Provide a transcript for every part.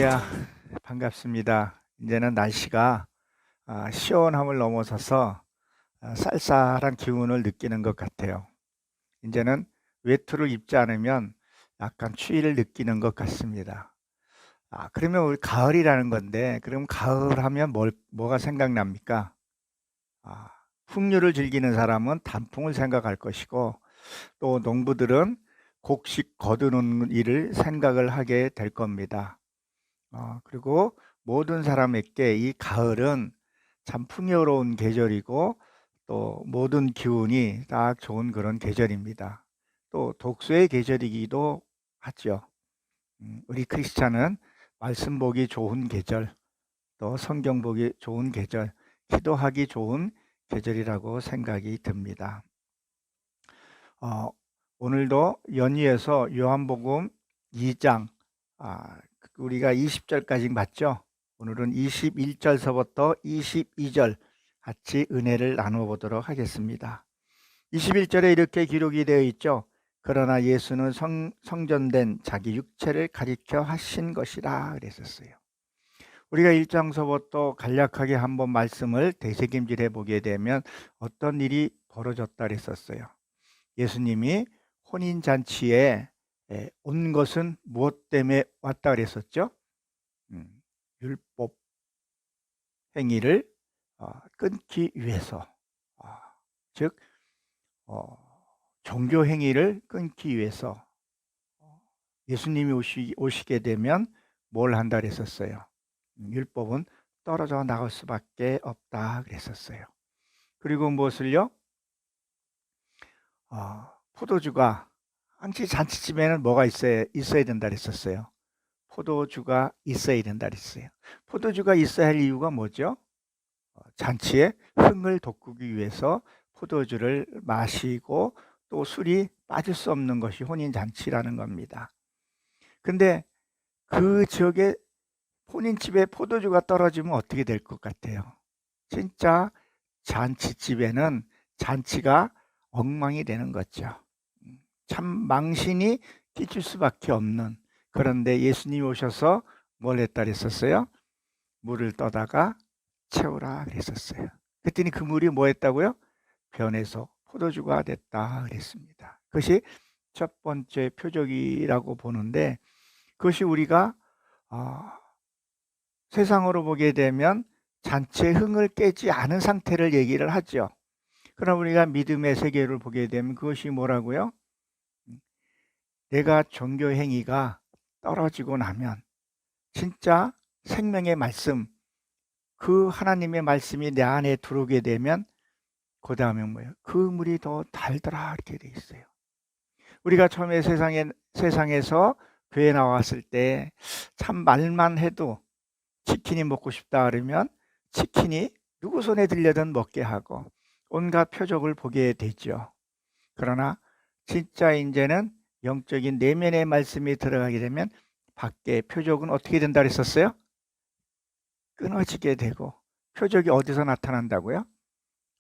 할렐루야, 반갑습니다. 이제는 날씨가 시원함을 넘어서서 쌀쌀한 기운을 느끼는 것 같아요. 이제는 외투를 입지 않으면 약간 추위를 느끼는 것 같습니다. 그러면 우리 가을이라는 건데, 그럼 가을 하면 뭐가 생각납니까? 풍류를 즐기는 사람은 단풍을 생각할 것이고, 또 농부들은 곡식 거두는 일을 생각을 하게 될 겁니다. 그리고 모든 사람에게 이 가을은 참 풍요로운 계절이고 또 모든 기운이 딱 좋은 그런 계절입니다. 또 독서의 계절이기도 하죠. 우리 크리스찬은 말씀 보기 좋은 계절, 또 성경 보기 좋은 계절, 기도하기 좋은 계절이라고 생각이 듭니다. 오늘도 연휴에서 요한복음 2장, 우리가 20절까지 맞죠? 오늘은 21절서부터 22절 같이 은혜를 나눠 보도록 하겠습니다. 21절에 이렇게 기록이 되어 있죠. 그러나 예수는 성전된 자기 육체를 가리켜 하신 것이라 그랬었어요. 우리가 1장서부터 간략하게 한번 말씀을 되새김질해 보게 되면 어떤 일이 벌어졌다 그랬었어요. 예수님이 혼인잔치에 온 것은 무엇 때문에 왔다 그랬었죠? 율법 행위를 끊기 위해서, 즉 종교 행위를 끊기 위해서 예수님이 오시게 되면 뭘 한다 그랬었어요? 율법은 떨어져 나갈 수밖에 없다 그랬었어요. 그리고 무엇을요? 포도주가 잔치집에는 뭐가 있어야 된다 그랬었어요. 포도주가 있어야 된다 그랬어요. 포도주가 있어야 할 이유가 뭐죠? 잔치에 흥을 돋구기 위해서 포도주를 마시고 또 술이 빠질 수 없는 것이 혼인잔치라는 겁니다. 근데 그 지역에 혼인집에 포도주가 떨어지면 어떻게 될 것 같아요? 진짜 잔치집에는 잔치가 엉망이 되는 거죠. 참 망신이 끼칠 수밖에 없는. 그런데 예수님이 오셔서 뭘 했다 그랬었어요? 물을 떠다가 채우라 그랬었어요. 그랬더니 그 물이 뭐 했다고요? 변해서 포도주가 됐다 그랬습니다. 그것이 첫 번째 표적이라고 보는데, 그것이 우리가 세상으로 보게 되면 잔치의 흥을 깨지 않은 상태를 얘기를 하죠. 그럼 우리가 믿음의 세계를 보게 되면 그것이 뭐라고요? 내가 종교 행위가 떨어지고 나면 진짜 생명의 말씀, 그 하나님의 말씀이 내 안에 들어오게 되면 그 다음에 뭐예요? 그 물이 더 달더라 이렇게 돼 있어요. 우리가 처음에 세상에서 교회 나왔을 때 참 말만 해도 치킨이 먹고 싶다 그러면 치킨이 누구 손에 들려든 먹게 하고 온갖 표적을 보게 되죠. 그러나 진짜 이제는 영적인 내면의 말씀이 들어가게 되면 밖에 표적은 어떻게 된다 그랬었어요? 끊어지게 되고. 표적이 어디서 나타난다고요?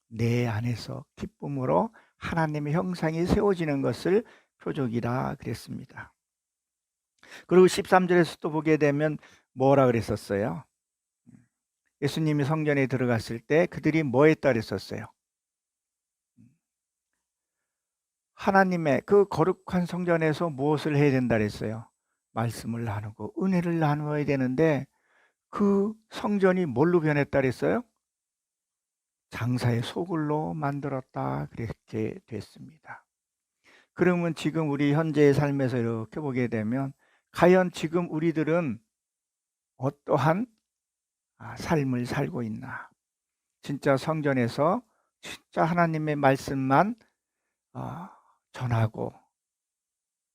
내 안에서 기쁨으로 하나님의 형상이 세워지는 것을 표적이라 그랬습니다. 그리고 13절에서 또 보게 되면 뭐라 그랬었어요? 예수님이 성전에 들어갔을 때 그들이 뭐 했다 그랬었어요? 하나님의 그 거룩한 성전에서 무엇을 해야 된다 그랬어요? 말씀을 나누고 은혜를 나누어야 되는데 그 성전이 뭘로 변했다 그랬어요? 장사의 소굴로 만들었다 그렇게 됐습니다. 그러면 지금 우리 현재의 삶에서 이렇게 보게 되면 과연 지금 우리들은 어떠한 삶을 살고 있나? 진짜 성전에서 진짜 하나님의 말씀만 전하고,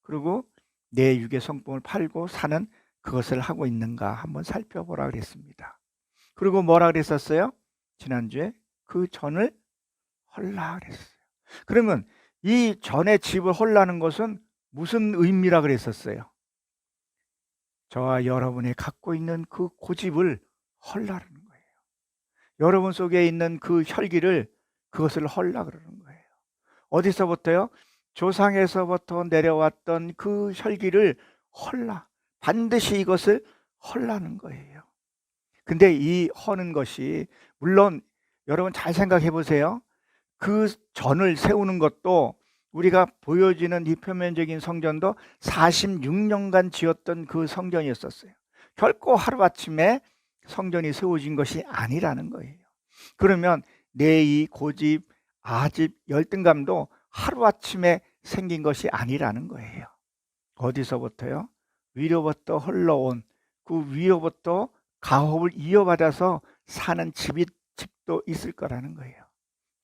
그리고 내 육의 성품을 팔고 사는 그것을 하고 있는가 한번 살펴보라 그랬습니다. 그리고 뭐라 그랬었어요? 지난주에 그 전을 헐라 그랬어요. 그러면 이 전의 집을 헐라는 것은 무슨 의미라 그랬었어요? 저와 여러분이 갖고 있는 그 고집을 헐라는 거예요. 여러분 속에 있는 그 혈기를, 그것을 헐라 그러는 거예요. 어디서부터요? 조상에서부터 내려왔던 그 혈기를 헐라. 반드시 이것을 헐라는 거예요. 근데 이 허는 것이 물론 여러분 잘 생각해 보세요. 그 전을 세우는 것도 우리가 보여지는 이 표면적인 성전도 46년간 지었던 그 성전이었었어요. 결코 하루아침에 성전이 세워진 것이 아니라는 거예요. 그러면 내 이 고집, 아집, 열등감도 하루아침에 생긴 것이 아니라는 거예요. 어디서부터요? 위로부터 흘러온 그 위로부터 가업을 이어받아서 사는 집도 있을 거라는 거예요.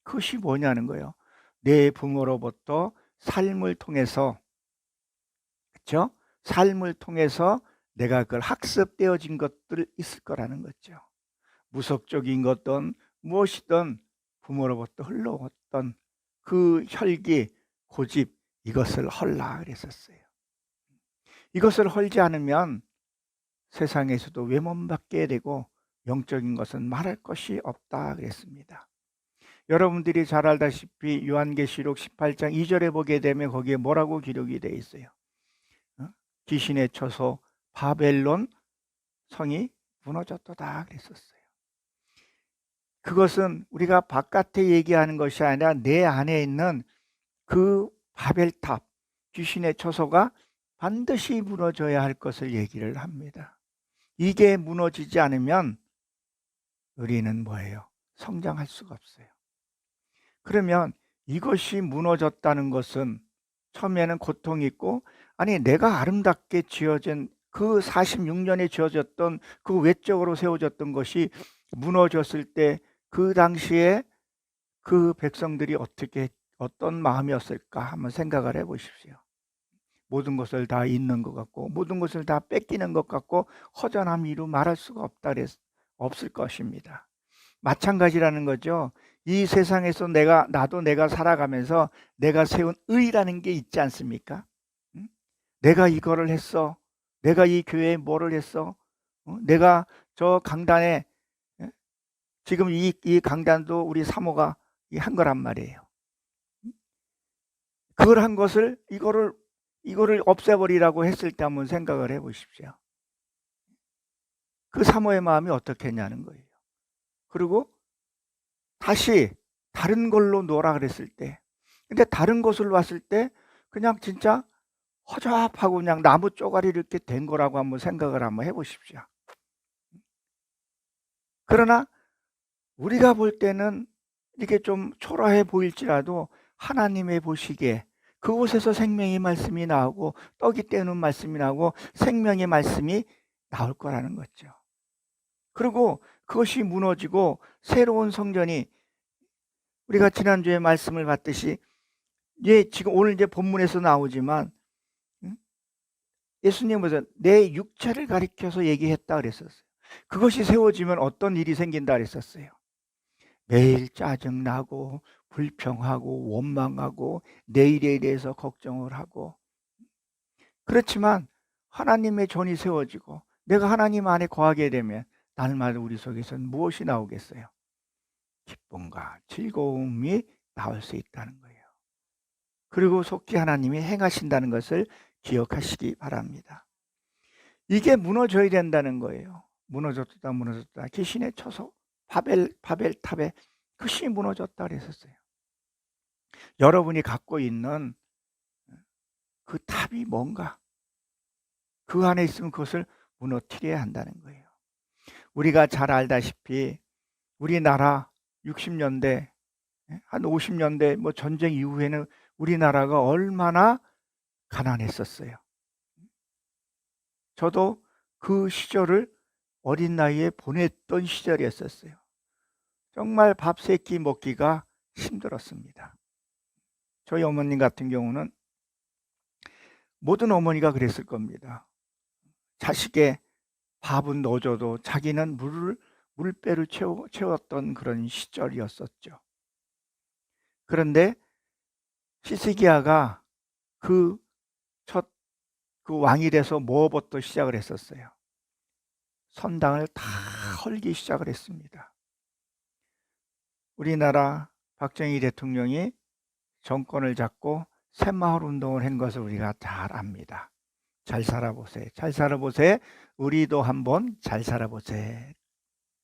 그것이 뭐냐는 거예요. 내 부모로부터 삶을 통해서, 그렇죠? 삶을 통해서 내가 그걸 학습되어진 것들 있을 거라는 거죠. 무속적인 것든 무엇이든 부모로부터 흘러왔던 그 혈기, 고집, 이것을 헐라 그랬었어요. 이것을 헐지 않으면 세상에서도 외모밖에 되고 영적인 것은 말할 것이 없다 그랬습니다. 여러분들이 잘 알다시피 요한계시록 18장 2절에 보게 되면 거기에 뭐라고 기록이 되어 있어요? 귀신의 처소 바벨론 성이 무너졌도다 그랬었어요. 그것은 우리가 바깥에 얘기하는 것이 아니라 내 안에 있는 그 바벨탑, 귀신의 처소가 반드시 무너져야 할 것을 얘기를 합니다. 이게 무너지지 않으면 우리는 뭐예요? 성장할 수가 없어요. 그러면 이것이 무너졌다는 것은 처음에는 고통이 있고, 아니 내가 아름답게 지어진 그 46년에 지어졌던 그 외적으로 세워졌던 것이 무너졌을 때 그 당시에 그 백성들이 어떤 마음이었을까 한번 생각을 해 보십시오. 모든 것을 다 잃는 것 같고 모든 것을 다 뺏기는 것 같고 허전함 이루 말할 수가 없을 것입니다. 마찬가지라는 거죠. 이 세상에서 나도 내가 살아가면서 내가 세운 의라는 게 있지 않습니까? 내가 이거를 했어. 내가 이 교회에 뭐를 했어. 내가 저 강단에, 지금 이 강단도 우리 사모가 한 거란 말이에요. 그걸 한 것을 이거를 없애버리라고 했을 때 한번 생각을 해 보십시오. 그 사모의 마음이 어떻겠냐는 거예요. 그리고 다시 다른 걸로 놓으라 그랬을 때, 근데 다른 것을 놨을 때 그냥 진짜 허접하고 그냥 나무 쪼가리 이렇게 된 거라고 한번 생각을 한번 해 보십시오. 그러나 우리가 볼 때는 이렇게 좀 초라해 보일지라도 하나님의 보시기에 그곳에서 생명의 말씀이 나오고 떡이 떼는 말씀이 나오고 생명의 말씀이 나올 거라는 거죠. 그리고 그것이 무너지고 새로운 성전이, 우리가 지난주에 말씀을 봤듯이 지금 오늘 이제 본문에서 나오지만 예수님은 내 육체를 가리켜서 얘기했다 그랬었어요. 그것이 세워지면 어떤 일이 생긴다 그랬었어요. 매일 짜증나고 불평하고 원망하고 내일에 대해서 걱정을 하고, 그렇지만 하나님의 전이 세워지고 내가 하나님 안에 거하게 되면 날마다 우리 속에서는 무엇이 나오겠어요? 기쁨과 즐거움이 나올 수 있다는 거예요. 그리고 속히 하나님이 행하신다는 것을 기억하시기 바랍니다. 이게 무너져야 된다는 거예요. 무너졌다. 귀신의 처소 바벨탑에 그것이 무너졌다 그랬었어요. 여러분이 갖고 있는 그 탑이 뭔가, 그 안에 있으면 그것을 무너뜨려야 한다는 거예요. 우리가 잘 알다시피 우리나라 60년대 한 50년대 뭐 전쟁 이후에는 우리나라가 얼마나 가난했었어요. 저도 그 시절을 어린 나이에 보냈던 시절이었었어요. 정말 밥 세 끼 먹기가 힘들었습니다. 저희 어머님 같은 경우는 모든 어머니가 그랬을 겁니다. 자식의 밥은 넣어줘도 자기는 물배를 채웠던 그런 시절이었었죠. 그런데 히스기야가 그 왕이 돼서 뭐부터 시작을 했었어요? 선당을 다 헐기 시작을 했습니다. 우리나라 박정희 대통령이 정권을 잡고 새마을 운동을 한 것을 우리가 잘 압니다. 잘 살아보세. 잘 살아보세. 우리도 한번 잘 살아보세.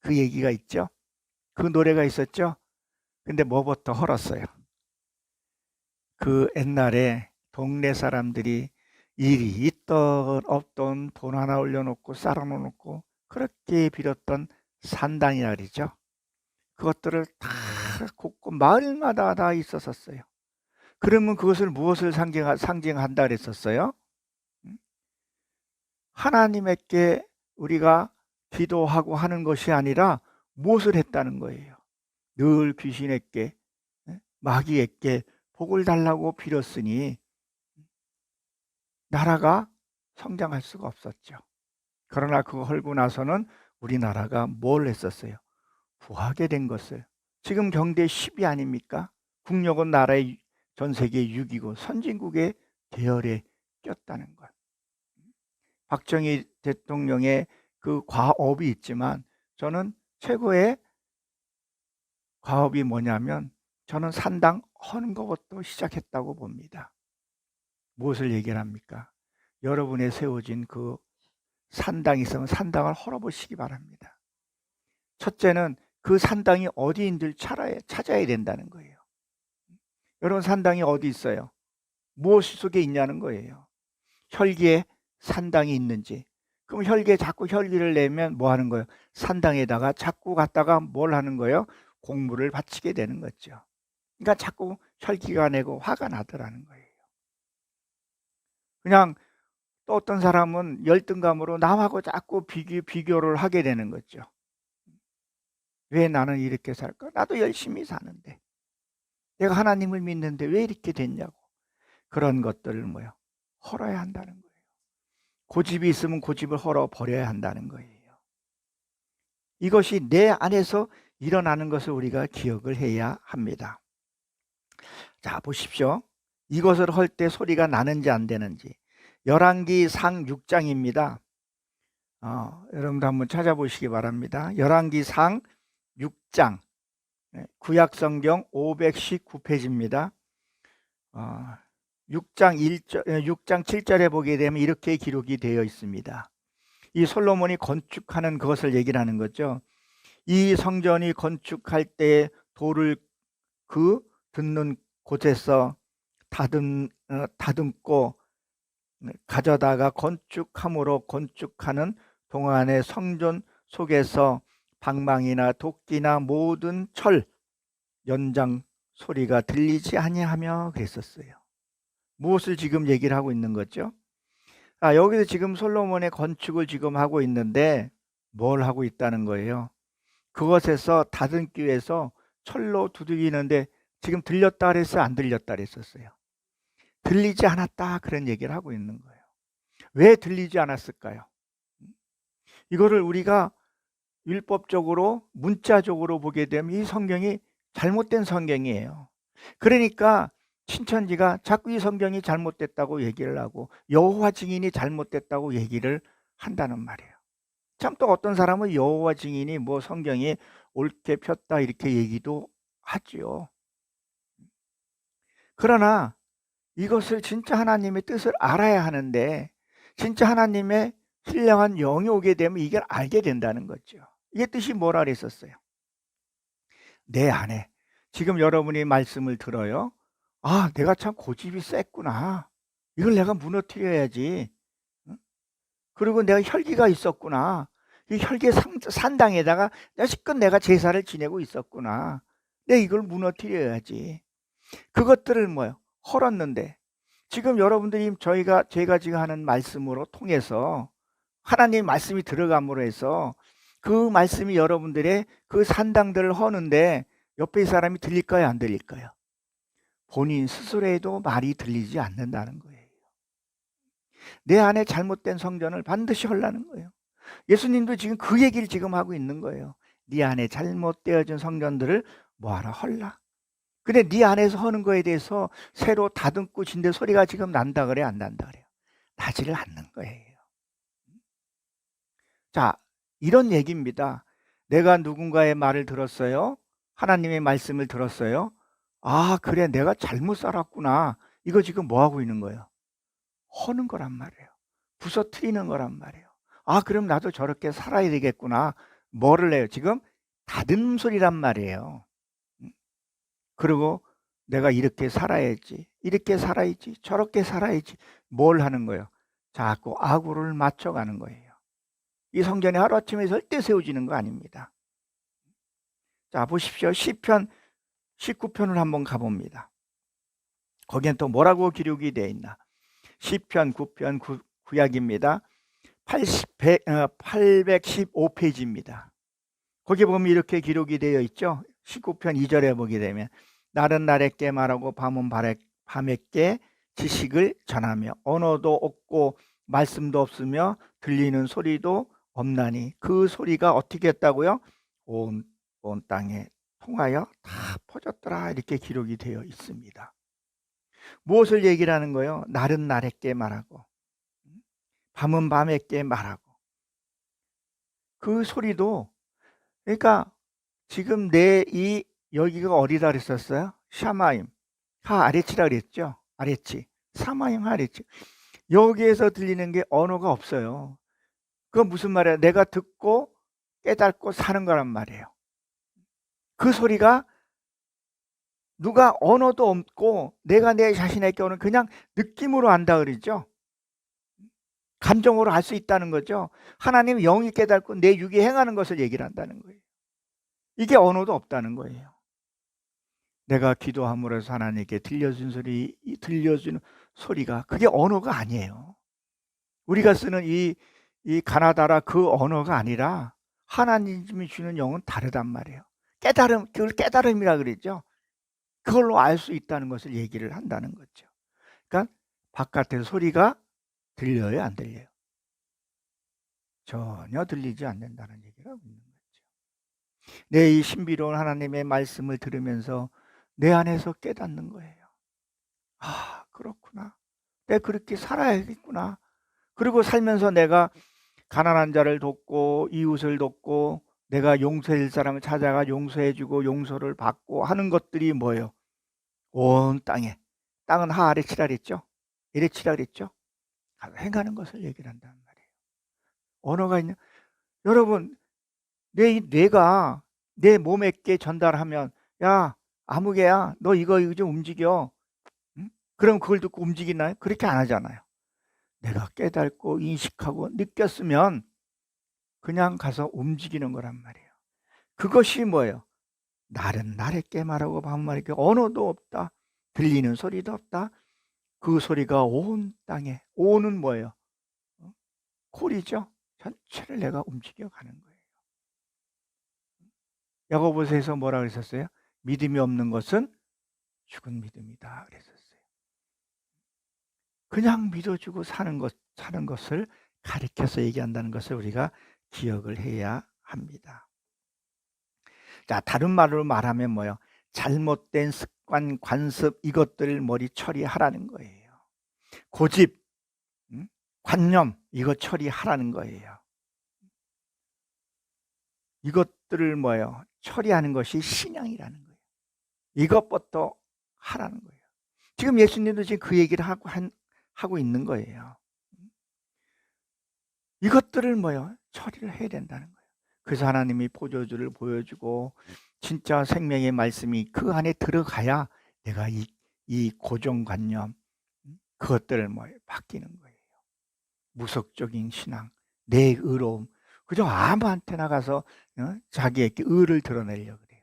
그 얘기가 있죠. 그 노래가 있었죠. 근데 뭐부터 헐었어요. 그 옛날에 동네 사람들이 일이 있던 없던 돈 하나 올려놓고 쌓아놓고 그렇게 빌었던 산당이라 그러죠. 그것들을 다 곳곳 마을마다 다 있었어요. 그러면 그것을 무엇을 상징한다 그랬었어요? 하나님께 우리가 기도하고 하는 것이 아니라 무엇을 했다는 거예요? 늘 귀신에게, 마귀에게 복을 달라고 빌었으니 나라가 성장할 수가 없었죠. 그러나 그거 헐고 나서는 우리나라가 뭘 했었어요? 부하게 된 것을. 지금 경제 10위 아닙니까? 국력은 나라의 전 세계 6위고 선진국의 대열에 꼈다는 것. 박정희 대통령의 그 과업이 있지만 저는 최고의 과업이 뭐냐면 저는 산당 허는 것부터 시작했다고 봅니다. 무엇을 얘기를 합니까? 여러분의 세워진 그 산당이 있으면 산당을 헐어보시기 바랍니다. 첫째는 그 산당이 어디인지를 찾아야 된다는 거예요. 여러분 산당이 어디 있어요? 무엇 속에 있냐는 거예요. 혈기에 산당이 있는지. 그럼 혈기에 자꾸 혈기를 내면 뭐 하는 거예요? 산당에다가 자꾸 갔다가 뭘 하는 거예요? 공물을 바치게 되는 거죠. 그러니까 자꾸 혈기가 내고 화가 나더라는 거예요. 그냥 또 어떤 사람은 열등감으로 남하고 자꾸 비교를 하게 되는 거죠. 왜 나는 이렇게 살까? 나도 열심히 사는데. 내가 하나님을 믿는데 왜 이렇게 됐냐고. 그런 것들을 뭐요? 헐어야 한다는 거예요. 고집이 있으면 고집을 헐어버려야 한다는 거예요. 이것이 내 안에서 일어나는 것을 우리가 기억을 해야 합니다. 자, 보십시오. 이것을 헐 때 소리가 나는지 안 되는지. 열왕기상 6장입니다. 여러분도 한번 찾아보시기 바랍니다. 열왕기상 6장, 구약성경 519페이지입니다. 6장 7절에 보게 되면 이렇게 기록이 되어 있습니다. 이 솔로몬이 건축하는 그것을 얘기를 하는 거죠. 이 성전이 건축할 때 돌을 그 듣는 곳에서 다듬고 가져다가 건축함으로 건축하는 동안의 성전 속에서 방망이나 도끼나 모든 철 연장 소리가 들리지 아니하며 그랬었어요. 무엇을 지금 얘기를 하고 있는 거죠? 여기서 지금 솔로몬의 건축을 지금 하고 있는데 뭘 하고 있다는 거예요? 그것에서 다듬기 위해서 철로 두들기는데 지금 들렸다 그랬어요? 안 들렸다 그랬었어요? 들리지 않았다 그런 얘기를 하고 있는 거예요. 왜 들리지 않았을까요? 이거를 우리가 율법적으로 문자적으로 보게 되면 이 성경이 잘못된 성경이에요. 그러니까 신천지가 자꾸 이 성경이 잘못됐다고 얘기를 하고 여호와 증인이 잘못됐다고 얘기를 한다는 말이에요. 참 또 어떤 사람은 여호와 증인이 뭐 성경이 옳게 폈다 이렇게 얘기도 하죠. 그러나 이것을 진짜 하나님의 뜻을 알아야 하는데 진짜 하나님의 신령한 영이 오게 되면 이걸 알게 된다는 거죠. 이게 뜻이 뭐라 그랬었어요? 내 안에 지금 여러분이 말씀을 들어요. 내가 참 고집이 셌구나. 이걸 내가 무너뜨려야지. 그리고 내가 혈기가 있었구나. 이 혈기 산당에다가 여지껏 내가 제사를 지내고 있었구나. 내가 이걸 무너뜨려야지. 그것들을 뭐요? 헐었는데 지금 여러분들이 제가 지금 하는 말씀으로 통해서 하나님 말씀이 들어감으로 해서 그 말씀이 여러분들의 그 산당들을 허는데 옆에 사람이 들릴까요? 안 들릴까요? 본인 스스로에도 말이 들리지 않는다는 거예요. 내 안에 잘못된 성전을 반드시 헐라는 거예요. 예수님도 지금 그 얘기를 지금 하고 있는 거예요. 네 안에 잘못되어진 성전들을 뭐하러 헐라? 근데 네 안에서 하는 거에 대해서 새로 다듬고 진대 소리가 지금 난다 그래 안 난다 그래요? 나지를 않는 거예요. 자, 이런 얘기입니다. 내가 누군가의 말을 들었어요. 하나님의 말씀을 들었어요. 그래 내가 잘못 살았구나. 이거 지금 뭐 하고 있는 거예요? 허는 거란 말이에요. 부서뜨리는 거란 말이에요. 아, 그럼 나도 저렇게 살아야 되겠구나. 뭐를 해요? 지금 다듬는 소리란 말이에요. 그리고 내가 이렇게 살아야지, 이렇게 살아야지, 저렇게 살아야지. 뭘 하는 거예요? 자꾸 아구를 맞춰가는 거예요. 이 성전이 하루아침에 절대 세워지는 거 아닙니다. 자, 보십시오. 시편 19편을 한번 가봅니다. 거기엔 또 뭐라고 기록이 되어 있나? 시편 9편 구약입니다. 815페이지입니다. 거기 보면 이렇게 기록이 되어 있죠. 19편 2절에 보게 되면 날은 날에게 말하고 밤은 밤에게 지식을 전하며 언어도 없고 말씀도 없으며 들리는 소리도 없나니 그 소리가 어떻게 했다고요? 온 땅에 통하여 다 퍼졌더라. 이렇게 기록이 되어 있습니다. 무엇을 얘기를 하는 거예요? 날은 날에게 말하고 밤은 밤에게 말하고. 그 소리도, 그러니까 지금 여기가 어디다 그랬었어요? 샤마임 하 아레치라 그랬죠. 아레치, 사마임 하 아레치. 여기에서 들리는 게 언어가 없어요. 그건 무슨 말이야? 내가 듣고 깨닫고 사는 거란 말이에요. 그 소리가 누가 언어도 없고 내가 내 자신에게 오는 그냥 느낌으로 안다 그러죠. 감정으로 알 수 있다는 거죠. 하나님 영이 깨닫고 내 육이 행하는 것을 얘기를 한다는 거예요. 이게 언어도 없다는 거예요. 내가 기도함으로써 하나님께 들려주는 소리가 그게 언어가 아니에요. 우리가 쓰는 이 가나다라 그 언어가 아니라 하나님이 주는 영은 다르단 말이에요. 그걸 깨달음이라 그랬죠. 그걸로 알 수 있다는 것을 얘기를 한다는 거죠. 그러니까 바깥의 소리가 들려요, 안 들려요? 전혀 들리지 않는다는 얘기를 하고 있는 거죠. 내 이 신비로운 하나님의 말씀을 들으면서 내 안에서 깨닫는 거예요. 아, 그렇구나. 내가 그렇게 살아야겠구나. 그리고 살면서 내가 가난한 자를 돕고 이웃을 돕고 내가 용서할 사람을 찾아가 용서해주고 용서를 받고 하는 것들이 뭐예요? 온 땅에. 땅은 하 아래 치라 그랬죠? 이래 치라 그랬죠? 행하는 것을 얘기를 한단 말이에요. 언어가 있는, 여러분, 내 뇌가 내 몸에게 전달하면, 야, 아무개야, 너 이거 좀 움직여. 응? 그럼 그걸 듣고 움직이나요? 그렇게 안 하잖아요. 내가 깨닫고 인식하고 느꼈으면 그냥 가서 움직이는 거란 말이에요. 그것이 뭐예요? 날은 날에게 말하고 밤은 말에게 언어도 없다. 들리는 소리도 없다. 그 소리가 온 땅에, 온은 뭐예요? 콜이죠. 전체를 내가 움직여가는 거예요. 야고보서에서 뭐라 그랬었어요? 믿음이 없는 것은 죽은 믿음이다 그랬었어요. 그냥 믿어주고 사는 것을 가리켜서 얘기한다는 것을 우리가 기억을 해야 합니다. 자, 다른 말로 말하면 뭐예요? 잘못된 습관, 관습 이것들을 머리 처리하라는 거예요. 고집, 관념 이거 처리하라는 거예요. 이것들을 뭐예요? 처리하는 것이 신앙이라는 거예요. 이것부터 하라는 거예요. 지금 예수님도 지금 그 얘기를 하고 있는 거예요. 이것들을 뭐예요? 처리를 해야 된다는 거예요. 그래서 하나님이 보조주를 보여주고 진짜 생명의 말씀이 그 안에 들어가야 내가 이 고정관념 그것들을 뭐예요? 바뀌는 거예요. 무속적인 신앙, 내 의로움, 그저 아무한테나 가서 자기에게 의를 드러내려고 그래요.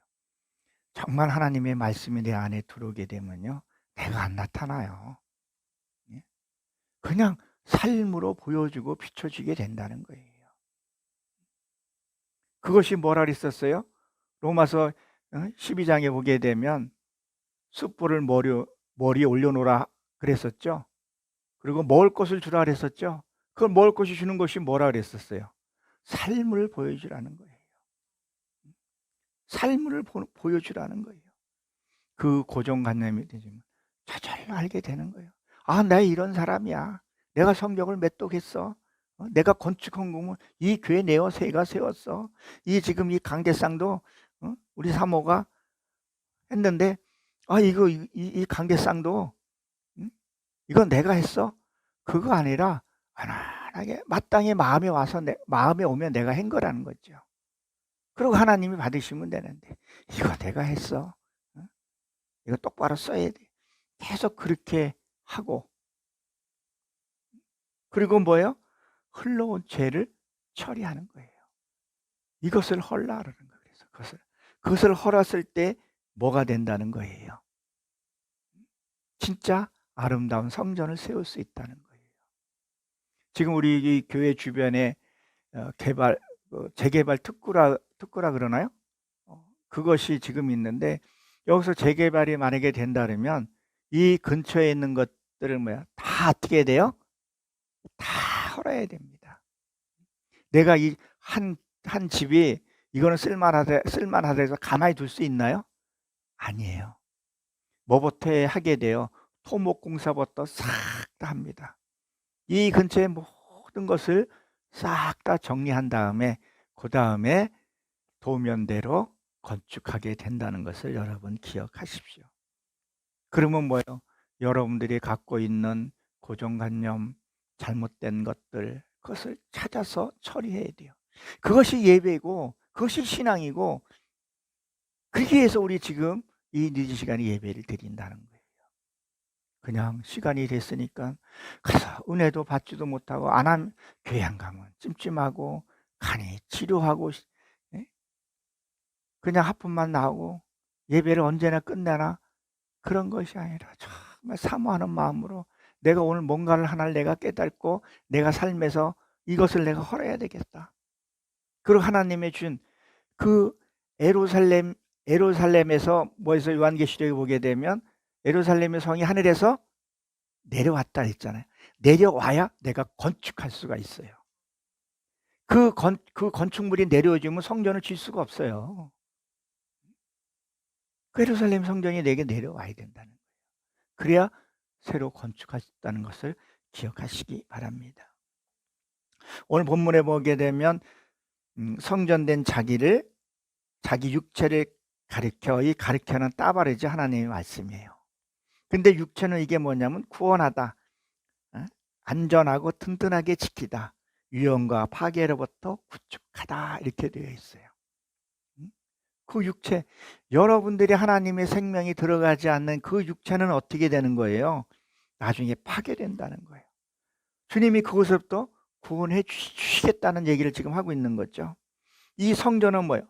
정말 하나님의 말씀이 내 안에 들어오게 되면요, 내가 안 나타나요. 그냥 삶으로 보여주고 비춰지게 된다는 거예요. 그것이 뭐라 그랬었어요? 로마서 12장에 보게 되면 숯불을 머리에 올려놓으라 그랬었죠. 그리고 먹을 것을 주라 그랬었죠. 그걸 먹을 것이 주는 것이 뭐라 그랬었어요? 삶을 보여주라는 거예요. 삶을 보여주라는 거예요. 그 고정관념이 되지만 저절로 알게 되는 거예요. 아, 나 이런 사람이야. 내가 성경을 몇 독했어. 내가 건축한 공은 이 교회 내가 세웠어. 지금 이 강대상도 우리 사모가 했는데, 아, 이 강대상도 이건 내가 했어. 그거 아니라 하나하나 자기 마땅히 마음에 와서 마음에 오면 내가 한 거라는 거죠. 그리고 하나님이 받으시면 되는데 이거 내가 했어. 이거 똑바로 써야 돼. 계속 그렇게 하고 그리고 뭐예요? 흘러온 죄를 처리하는 거예요. 이것을 헐라라는 거예요. 그래서 그것을 헐었을 때 뭐가 된다는 거예요? 진짜 아름다운 성전을 세울 수 있다는 거예요. 지금 우리 이 교회 주변에 재개발 특구라 그러나요? 그것이 지금 있는데 여기서 재개발이 만약에 된다면 이 근처에 있는 것들을 다 어떻게 돼요? 다 헐어야 됩니다. 내가 이 한 집이 이거는 쓸만하다 해서 가만히 둘 수 있나요? 아니에요. 뭐부터 하게 돼요? 토목공사부터 싹 다 합니다. 이 근처의 모든 것을 싹 다 정리한 다음에 그 다음에 도면대로 건축하게 된다는 것을 여러분 기억하십시오. 그러면 뭐예요? 여러분들이 갖고 있는 고정관념, 잘못된 것들 그것을 찾아서 처리해야 돼요. 그것이 예배고 그것이 신앙이고 그렇게 해서 우리 지금 이 늦은 시간에 예배를 드린다는 거예요. 그냥 시간이 됐으니까 가서 은혜도 받지도 못하고 안 하면 교회 안 가면 찜찜하고 간이 치료하고 그냥 하품만 나오고 예배를 언제나 끝내나 그런 것이 아니라 정말 사모하는 마음으로 내가 오늘 뭔가를 하나를 내가 깨닫고 내가 삶에서 이것을 내가 헐어야 되겠다. 그리고 하나님의 준 그 에루살렘에서 뭐에서 요한계시록에 보게 되면 에루살렘의 성이 하늘에서 내려왔다 했잖아요. 내려와야 내가 건축할 수가 있어요. 그 건축물이 내려오면 성전을 질 수가 없어요. 그 예루살렘 성전이 내게 내려와야 된다는 거예요. 그래야 새로 건축할 수 있다는 것을 기억하시기 바랍니다. 오늘 본문에 보게 되면 성전된 자기 육체를 가리켜 이 가리켜는 따바르지 하나님의 말씀이에요. 근데 육체는 이게 뭐냐면 구원하다, 안전하고 튼튼하게 지키다, 위험과 파괴로부터 구축하다 이렇게 되어 있어요. 그 육체, 여러분들이 하나님의 생명이 들어가지 않는 그 육체는 어떻게 되는 거예요? 나중에 파괴된다는 거예요. 주님이 그것부터 구원해 주시겠다는 얘기를 지금 하고 있는 거죠. 이 성전은 뭐예요?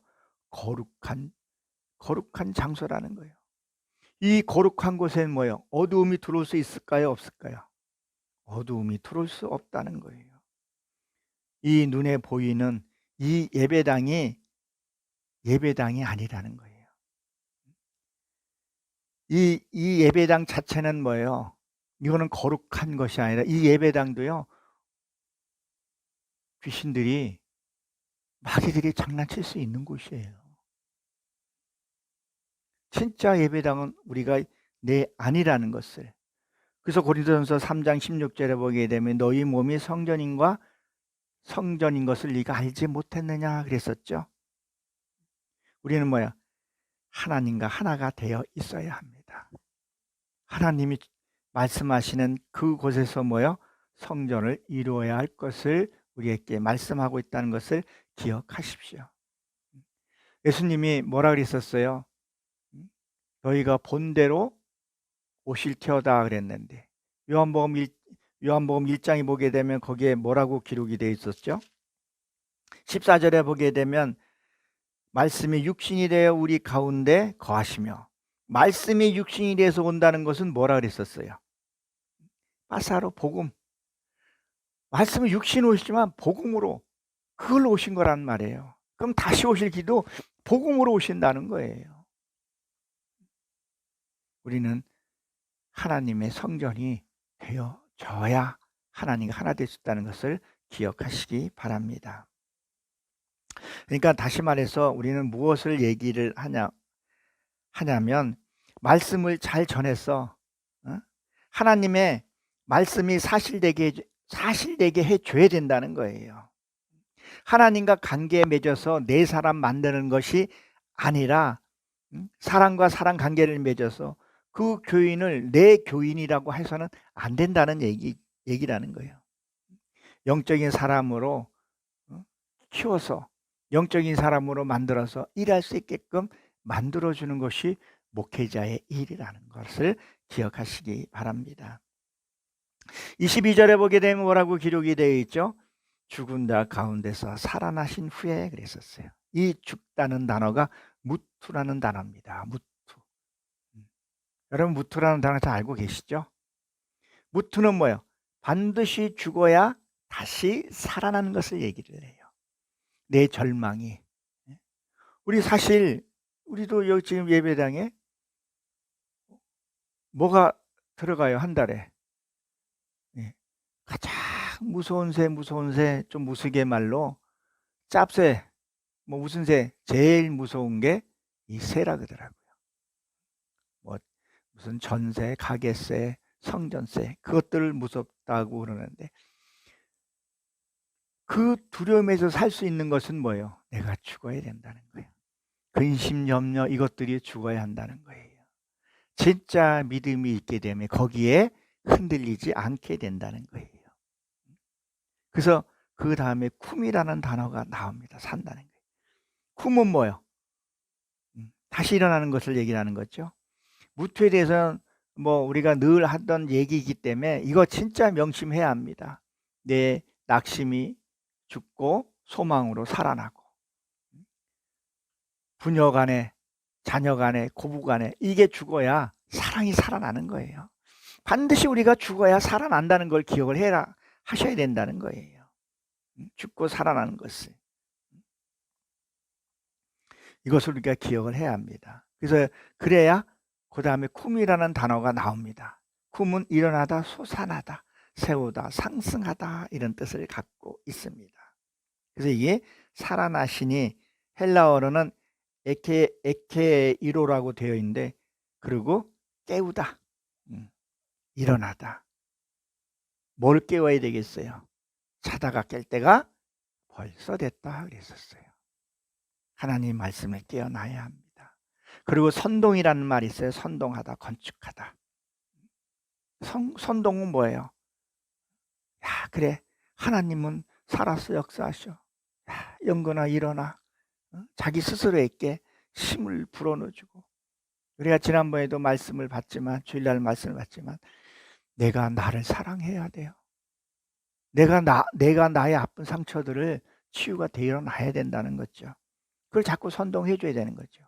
거룩한 장소라는 거예요. 이 거룩한 곳에는 뭐예요? 어두움이 들어올 수 있을까요? 없을까요? 어두움이 들어올 수 없다는 거예요. 이 눈에 보이는 이 예배당이 아니라는 거예요. 이 예배당 자체는 뭐예요? 이거는 거룩한 것이 아니라 이 예배당도요, 귀신들이 마귀들이 장난칠 수 있는 곳이에요. 진짜 예배당은 우리가 내 아니라는 것을. 그래서 고린도전서 3장 16절에 보게 되면 너희 몸이 성전인 것을 네가 알지 못했느냐 그랬었죠. 우리는 뭐야? 하나님과 하나가 되어 있어야 합니다. 하나님이 말씀하시는 그곳에서 뭐요? 성전을 이루어야 할 것을 우리에게 말씀하고 있다는 것을 기억하십시오. 예수님이 뭐라 그랬었어요? 너희가 본대로 오실테어다 그랬는데 요한복음 1장에 보게 되면 거기에 뭐라고 기록이 되어 있었죠? 14절에 보게 되면 말씀이 육신이 되어 우리 가운데 거하시며, 말씀이 육신이 되어서 온다는 것은 뭐라 그랬었어요? 빠사로 복음. 말씀은 육신으로 오시지만 복음으로 그걸로 오신 거란 말이에요. 그럼 다시 오실 기도 복음으로 오신다는 거예요. 우리는 하나님의 성전이 되어져야 하나님과 하나 될 수 있다는 것을 기억하시기 바랍니다. 그러니까 다시 말해서 우리는 무엇을 얘기를 하냐면 말씀을 잘 전해서 하나님의 말씀이 사실되게 해줘야 된다는 거예요. 하나님과 관계에 맺어서 내 사람 만드는 것이 아니라 사람과 사람 관계를 맺어서 그 교인을 내 교인이라고 해서는 안 된다는 얘기라는 거예요. 영적인 사람으로 키워서 영적인 사람으로 만들어서 일할 수 있게끔 만들어주는 것이 목회자의 일이라는 것을 기억하시기 바랍니다. 22절에 보게 되면 뭐라고 기록이 되어 있죠? 죽은 자 가운데서 살아나신 후에 그랬었어요. 이 죽다는 단어가 무투라는 단어입니다. 무투. 여러분 무투라는 단어 잘 알고 계시죠? 무투는 뭐예요? 반드시 죽어야 다시 살아나는 것을 얘기를 해요. 내 절망이. 우리 사실 우리도 여기 지금 예배당에 뭐가 들어가요? 한 달에 가장 무서운 새 좀 무스개 말로 짭새 뭐 무슨 새 제일 무서운 게 이 새라 그러더라고요. 뭐 무슨 전새, 가게새, 성전새 그것들 무섭다고 그러는데 그 두려움에서 살 수 있는 것은 뭐예요? 내가 죽어야 된다는 거예요. 근심, 염려 이것들이 죽어야 한다는 거예요. 진짜 믿음이 있게 되면 거기에 흔들리지 않게 된다는 거예요. 그래서 그 다음에 쿰이라는 단어가 나옵니다. 산다는 거예요. 쿰은 뭐예요? 다시 일어나는 것을 얘기하는 거죠. 무투에 대해서는 뭐 우리가 늘 하던 얘기이기 때문에 이거 진짜 명심해야 합니다. 내 낙심이 죽고 소망으로 살아나고 부녀 간에 자녀 간에 고부 간에 이게 죽어야 사랑이 살아나는 거예요. 반드시 우리가 죽어야 살아난다는 걸 기억을 하셔야 된다는 거예요. 죽고 살아나는 것을. 이것을 우리가 기억을 해야 합니다. 그래서 그래야 그 다음에 쿰이라는 단어가 나옵니다. 쿰은 일어나다, 솟아나다, 세우다, 상승하다 이런 뜻을 갖고 있습니다. 그래서 이게 살아나시니 헬라어로는 에케이로라고 되어 있는데 그리고 깨우다, 일어나다. 뭘 깨워야 되겠어요? 자다가 깰 때가 벌써 됐다 그랬었어요. 하나님 말씀을 깨어나야 합니다. 그리고 선동이라는 말이 있어요. 선동하다, 건축하다. 선동은 뭐예요? 야, 그래. 하나님은 살아서 역사하셔. 야, 영건아 일어나. 자기 스스로에게 힘을 불어넣어주고. 우리가 지난번에도 말씀을 받지만 주일날 말씀을 받지만 내가 나를 사랑해야 돼요. 내가 나의 아픈 상처들을 치유가 되어 일어나야 된다는 거죠. 그걸 자꾸 선동해 줘야 되는 거죠.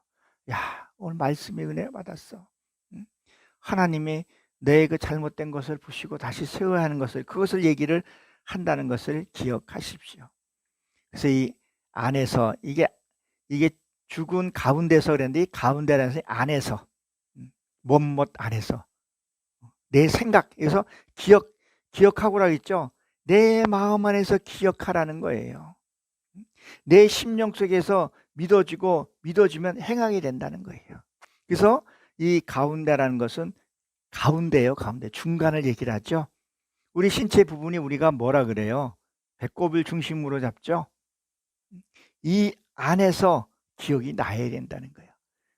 야, 오늘 말씀에 은혜 받았어. 하나님이 내 그 잘못된 것을 부시고 다시 세워야 하는 것을 그것을 얘기를 한다는 것을 기억하십시오. 그래서 이 안에서 이게 죽은 가운데서 그랬는데 이 가운데라는 것이 안에서 못못 안에서 내 생각에서 기억하고라 했죠. 내 마음 안에서 기억하라는 거예요. 내 심령 속에서 믿어지면 행하게 된다는 거예요. 그래서 이 가운데라는 것은 가운데예요. 가운데 중간을 얘기를 하죠. 우리 신체 부분이 우리가 뭐라 그래요? 배꼽을 중심으로 잡죠. 이 안에서 기억이 나야 된다는 거예요.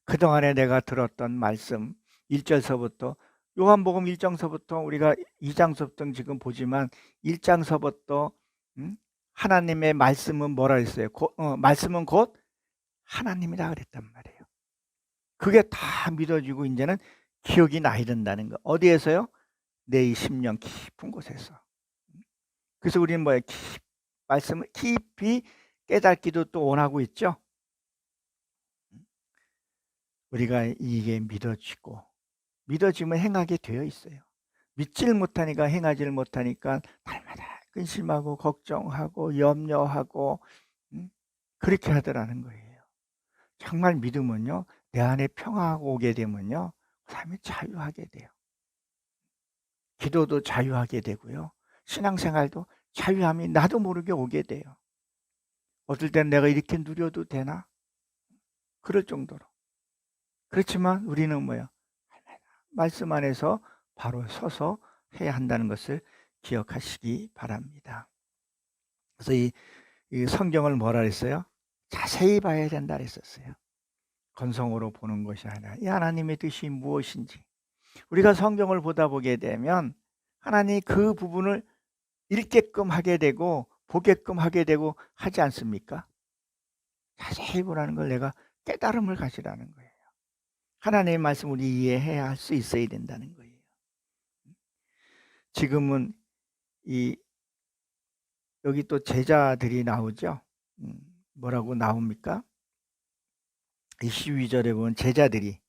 그동안에 내가 들었던 말씀 1절서부터 요한복음 1장서부터 우리가 2장서부터 지금 보지만 1장서부터 하나님의 말씀은 뭐라 했어요? 말씀은 곧 하나님이라 그랬단 말이에요. 그게 다 믿어지고 이제는 기억이 나야 된다는 거. 어디에서요? 내 심령 깊은 곳에서. 그래서 우리는 뭐예요? 말씀을 깊이 깨닫기도 또 원하고 있죠. 우리가 이게 믿어지면 행하게 되어 있어요. 믿지를 못하니까 행하지를 못하니까 날마다 근심하고 걱정하고 염려하고 그렇게 하더라는 거예요. 정말 믿음은요. 내 안에 평화가 오게 되면요. 그 다음에 자유하게 돼요. 기도도 자유하게 되고요. 신앙생활도 자유함이 나도 모르게 오게 돼요. 어떨 땐 내가 이렇게 누려도 되나? 그럴 정도로. 그렇지만 우리는 뭐예요? 말씀 안에서 바로 서서 해야 한다는 것을 기억하시기 바랍니다. 그래서 이 성경을 뭐라 그랬어요? 자세히 봐야 된다 그랬었어요. 건성으로 보는 것이 아니라 이 하나님의 뜻이 무엇인지 우리가 성경을 보다 보게 되면 하나님 그 부분을 읽게끔 하게 되고 보게끔 하게 되고 하지 않습니까? 자세히 보라는 걸 내가 깨달음을 가지라는 거예요. 하나님의 말씀을 우리 이해해야 할 수 있어야 된다는 거예요. 지금은 이 여기 또 제자들이 나오죠. 뭐라고 나옵니까? 이 12절에 보면 제자들이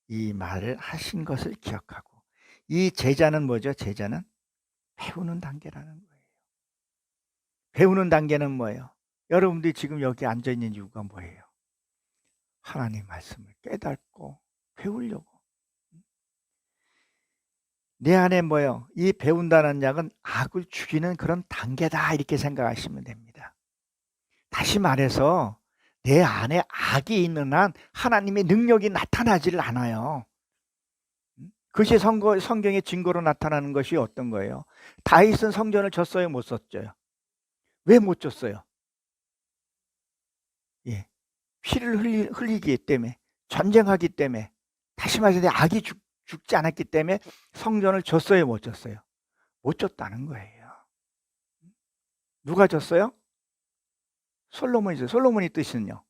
이 말을 하신 것을 기억하고, 이 제자는 뭐죠? 제자는 배우는 단계라는 거예요. 배우는 단계는 뭐예요? 여러분들이 지금 여기 앉아 있는 이유가 뭐예요? 하나님 말씀을 깨닫고 배우려고. 내 안에 뭐예요? 이 배운다는 약은 악을 죽이는 그런 단계다, 이렇게 생각하시면 됩니다. 다시 말해서 내 안에 악이 있는 한 하나님의 능력이 나타나지를 않아요. 그것이 성경의 증거로 나타나는 것이 어떤 거예요? 다윗은 성전을 졌어요, 못 졌어요? 왜 못 졌어요? 예, 피를 흘리기 때문에, 전쟁하기 때문에, 다시 말해서 내 악이 죽지 않았기 때문에 성전을 졌어요, 못 졌어요? 못 졌다는 거예요. 누가 졌어요? 솔로몬이죠. 솔로몬의 뜻은요?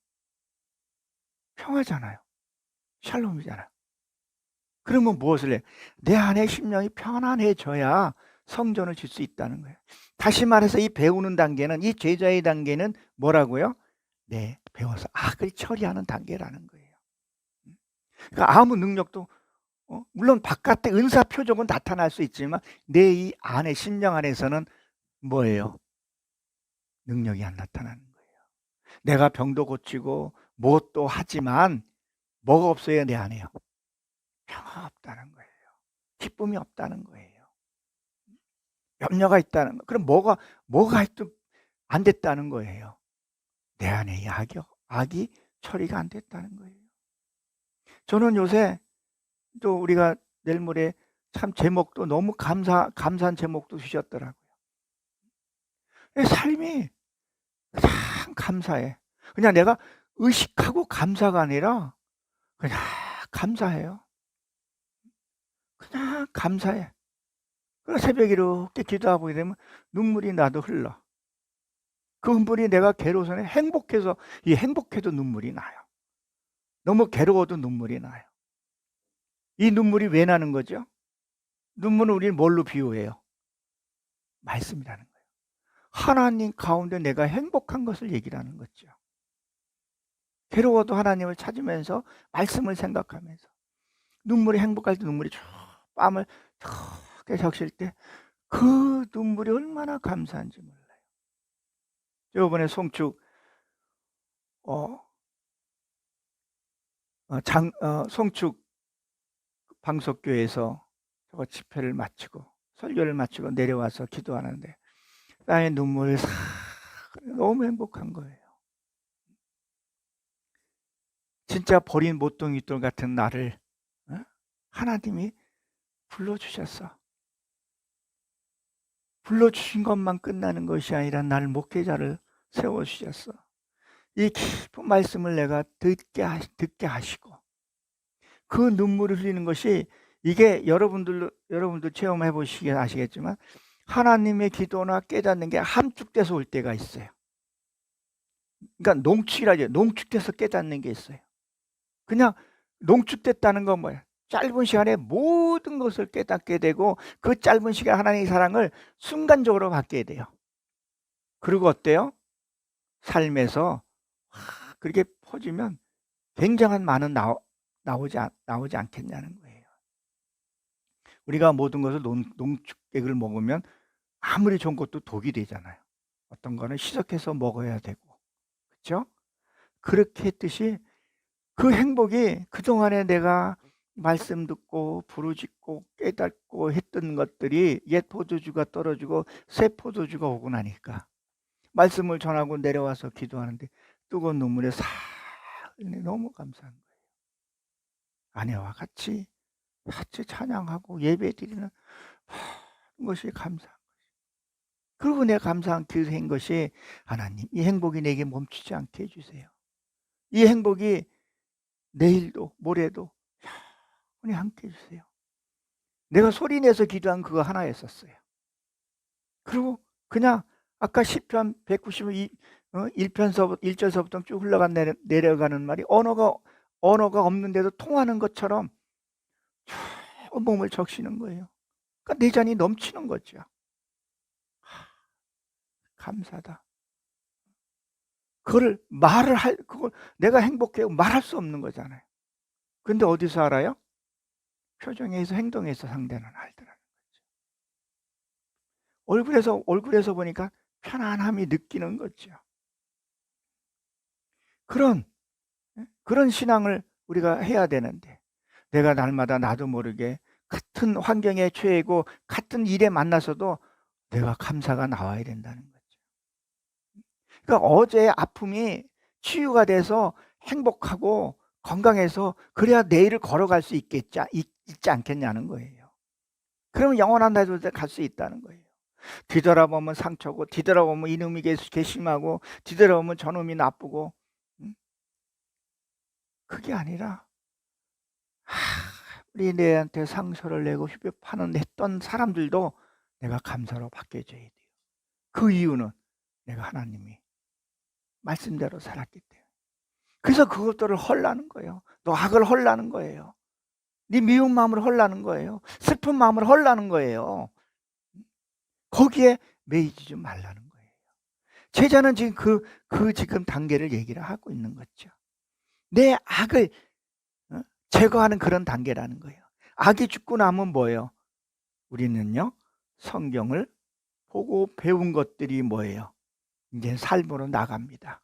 평화잖아요. 샬롬이잖아요. 그러면 무엇을 해? 내 안에 심령이 편안해져야 성전을 질 수 있다는 거예요. 다시 말해서 이 배우는 단계는, 이 제자의 단계는 뭐라고요? 네, 배워서 악을 처리하는 단계라는 거예요. 그러니까 아무 능력도 물론 바깥에 은사 표적은 나타날 수 있지만 내 이 안에, 심령 안에서는 뭐예요? 능력이 안 나타나는 거예요. 내가 병도 고치고 무엇도 하지만 뭐가 없어요, 내 안에요? 평화가 없다는 거예요. 기쁨이 없다는 거예요. 염려가 있다는 거. 그럼 뭐가 하여튼 안 됐다는 거예요. 내 안에 이 악이 처리가 안 됐다는 거예요. 저는 요새 또 우리가 내일 모레 참 제목도 너무 감사한 제목도 주셨더라고요. 삶이 참 감사해. 그냥 내가 의식하고 감사가 아니라 그냥 감사해요. 그냥 감사해. 그래서 새벽에 이렇게 기도하고 되면 눈물이 나도 흘러. 그 눈물이 내가 괴로워서 행복해서, 이 행복해도 눈물이 나요. 너무 괴로워도 눈물이 나요. 이 눈물이 왜 나는 거죠? 눈물은 우리는 뭘로 비유해요? 말씀이라는 거예요. 하나님 가운데 내가 행복한 것을 얘기를 하는 거죠. 괴로워도 하나님을 찾으면서 말씀을 생각하면서, 눈물이 행복할 때 눈물이 쭉 뺨을 쭉 적실 때 그 눈물이 얼마나 감사한지 몰라요. 저번에 송축 송축 방석교회에서 저거 집회를 마치고 설교를 마치고 내려와서 기도하는데 땅에 눈물이 싹, 너무 행복한 거예요. 진짜 버린 모퉁이돌 같은 나를 하나님이 불러주셨어. 불러주신 것만 끝나는 것이 아니라 나를 목회자를 세워주셨어. 이 깊은 말씀을 내가 듣게 하시고, 그 눈물을 흘리는 것이, 이게 여러분들 체험해 보시기 아시겠지만 하나님의 기도나 깨닫는 게 함축돼서 올 때가 있어요. 그러니까 농축이라죠. 농축돼서 깨닫는 게 있어요. 그냥 농축됐다는 건 뭐예요? 짧은 시간에 모든 것을 깨닫게 되고 그 짧은 시간 하나님의 사랑을 순간적으로 받게 돼요. 그리고 어때요? 삶에서 그렇게 퍼지면 굉장한 많은 나오지 않겠냐는 거예요. 우리가 모든 것을 농축액을 먹으면 아무리 좋은 것도 독이 되잖아요. 어떤 거는 희석해서 먹어야 되고, 그렇죠? 그렇게 했듯이 그 행복이 그동안에 내가 말씀 듣고 부르짖고 깨닫고 했던 것들이 옛 포도주가 떨어지고 새 포도주가 오고 나니까 말씀을 전하고 내려와서 기도하는데 뜨거운 눈물에 싹 너무 감사한 거예요. 아내와 같이 찬양하고 예배드리는 것이 감사한 것이. 그리고 내가 감사한 기도한 것이, 하나님 이 행복이 내게 멈추지 않게 해주세요. 이 행복이 내일도 모레도 영원히 함께 해주세요. 내가 소리내서 기도한 그거 하나였었어요. 그리고 그냥 아까 시편 192 1절서부터 쭉 내려가는 말이 언어가 없는데도 통하는 것처럼 쭉 몸을 적시는 거예요. 그러니까 내 잔이 넘치는 거죠. 감사하다. 그걸 그걸 내가 행복해요 말할 수 없는 거잖아요. 근데 어디서 알아요? 표정에서 행동에서 상대는 알더라는 거죠. 얼굴에서 보니까 편안함이 느끼는 거죠. 그런 신앙을 우리가 해야 되는데, 내가 날마다 나도 모르게 같은 환경에 처해고 같은 일에 만나서도 내가 감사가 나와야 된다는 거죠. 그러니까 어제의 아픔이 치유가 돼서 행복하고 건강해서 그래야 내일을 걸어갈 수 있지 않겠냐는 거예요. 그러면 영원한 나라에 갈 수 있다는 거예요. 뒤돌아보면 상처고, 뒤돌아보면 이놈이 괘씸하고, 뒤돌아보면 저놈이 나쁘고, 그게 아니라 우리 내한테 상처를 내고 협박하는 했던 사람들도 내가 감사로 바뀌어줘야 돼요. 그 이유는 내가 하나님이 말씀대로 살았기 때문에. 그래서 그것들을 헐라는 거예요. 노악을 헐라는 거예요. 네 미운 마음을 헐라는 거예요. 슬픈 마음을 헐라는 거예요. 거기에 매이지 좀 말라는 거예요. 제자는 지금 지금 단계를 얘기를 하고 있는 거죠. 내 악을 제거하는 그런 단계라는 거예요. 악이 죽고 나면 뭐예요? 우리는요, 성경을 보고 배운 것들이 뭐예요? 이제 삶으로 나갑니다.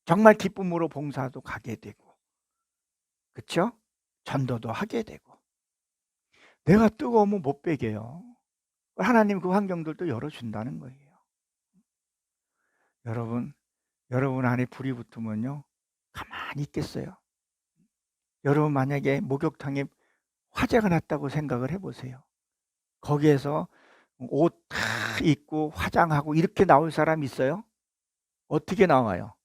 정말 기쁨으로 봉사도 가게 되고, 그렇죠? 전도도 하게 되고. 내가 뜨거우면 못 베겨요. 하나님 그 환경들도 열어준다는 거예요. 여러분 안에 불이 붙으면요, 가만히 있겠어요? 여러분 만약에 목욕탕에 화재가 났다고 생각을 해보세요. 거기에서 옷 다 입고 화장하고 이렇게 나올 사람 있어요? 어떻게 나와요?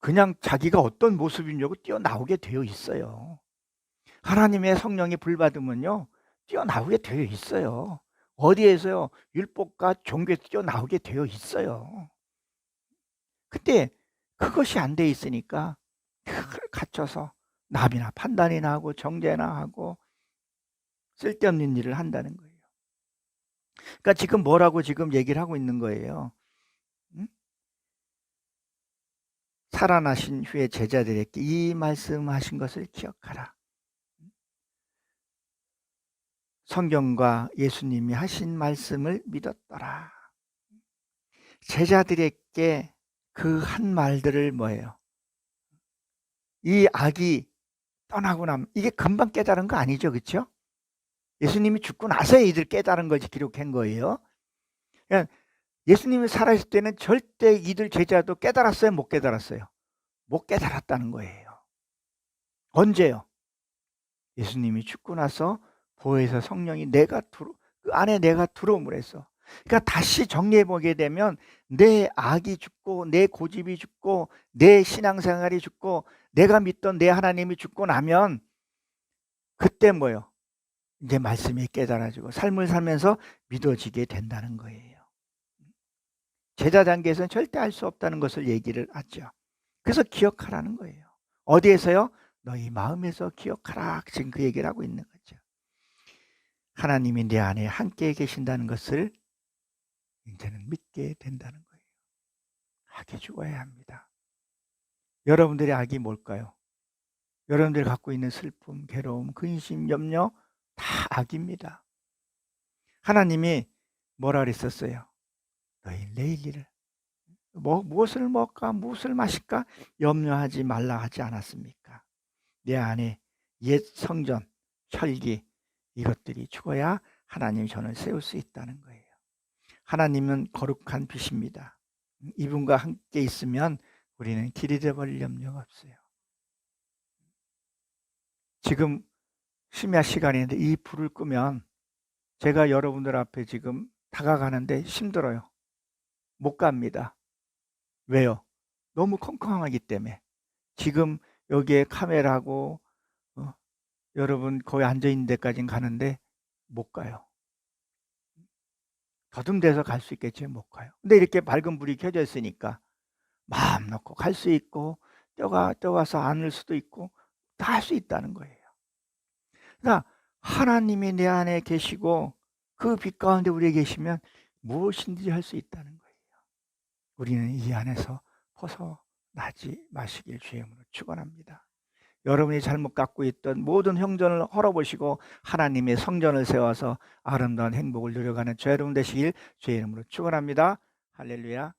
그냥 자기가 어떤 모습이냐고 뛰어나오게 되어 있어요. 하나님의 성령이 불받으면요, 뛰어나오게 되어 있어요. 어디에서요? 율법과 종교에 뛰어나오게 되어 있어요. 근데 그것이 안 돼 있으니까 그걸 갖춰서 남이나 판단이나 하고 정죄나 하고 쓸데없는 일을 한다는 거예요. 그러니까 지금 뭐라고 지금 얘기를 하고 있는 거예요. 살아나신 후에 제자들에게 이 말씀하신 것을 기억하라. 성경과 예수님이 하신 말씀을 믿었더라. 제자들에게 그 한 말들을 뭐예요? 이 악이 떠나고 나면 이게 금방 깨달은 거 아니죠, 그렇죠? 예수님이 죽고 나서 이들 깨달은 것이 기록한 거예요. 그러니까 예수님이 살아있을 때는 절대 이들 제자도 깨달았어요, 못 깨달았어요? 못 깨달았다는 거예요. 언제요? 예수님이 죽고 나서 보혜사 성령이 그 안에 내가 들어옴을 해서. 그러니까 다시 정리해 보게 되면 내 악이 죽고 내 고집이 죽고 내 신앙생활이 죽고 내가 믿던 내 하나님이 죽고 나면 그때 뭐요? 이제 말씀이 깨달아지고 삶을 살면서 믿어지게 된다는 거예요. 제자 단계에서는 절대 할 수 없다는 것을 얘기를 하죠. 그래서 기억하라는 거예요. 어디에서요? 너희 마음에서 기억하라. 지금 그 얘기를 하고 있는 거죠. 하나님이 내 안에 함께 계신다는 것을 이제는 믿게 된다는 거예요. 악이 죽어야 합니다. 여러분들의 악이 뭘까요? 여러분들이 갖고 있는 슬픔, 괴로움, 근심, 염려 다 악입니다. 하나님이 뭐라 그랬었어요? 너희 내일 일을 무엇을 먹을까 무엇을 마실까 염려하지 말라 하지 않았습니까? 내 안에 옛 성전, 혈기 이것들이 죽어야 하나님이 저를 세울 수 있다는 거예요. 하나님은 거룩한 빛입니다. 이분과 함께 있으면 우리는 길이 잃어버릴 염려가 없어요. 지금 심야 시간인데 이 불을 끄면 제가 여러분들 앞에 지금 다가가는데 힘들어요. 못 갑니다. 왜요? 너무 컴컴하기 때문에. 지금 여기에 카메라하고 여러분 거의 앉아있는 데까지 가는데 못 가요. 더듬대서 갈 수 있겠지 못 가요. 근데 이렇게 밝은 불이 켜져 있으니까 마음 놓고 갈 수 있고 뛰어가서 안을 수도 있고 다 할 수 있다는 거예요. 그러니까 하나님이 내 안에 계시고 그 빛 가운데 우리에 계시면 무엇인지 할 수 있다는 거예요. 우리는 이 안에서 벗어나지 마시길 주의 이름으로 축원합니다. 여러분이 잘못 갖고 있던 모든 형전을 헐어보시고 하나님의 성전을 세워서 아름다운 행복을 누려가는 저 여러분 되시길 주의 이름으로 축원합니다. 할렐루야.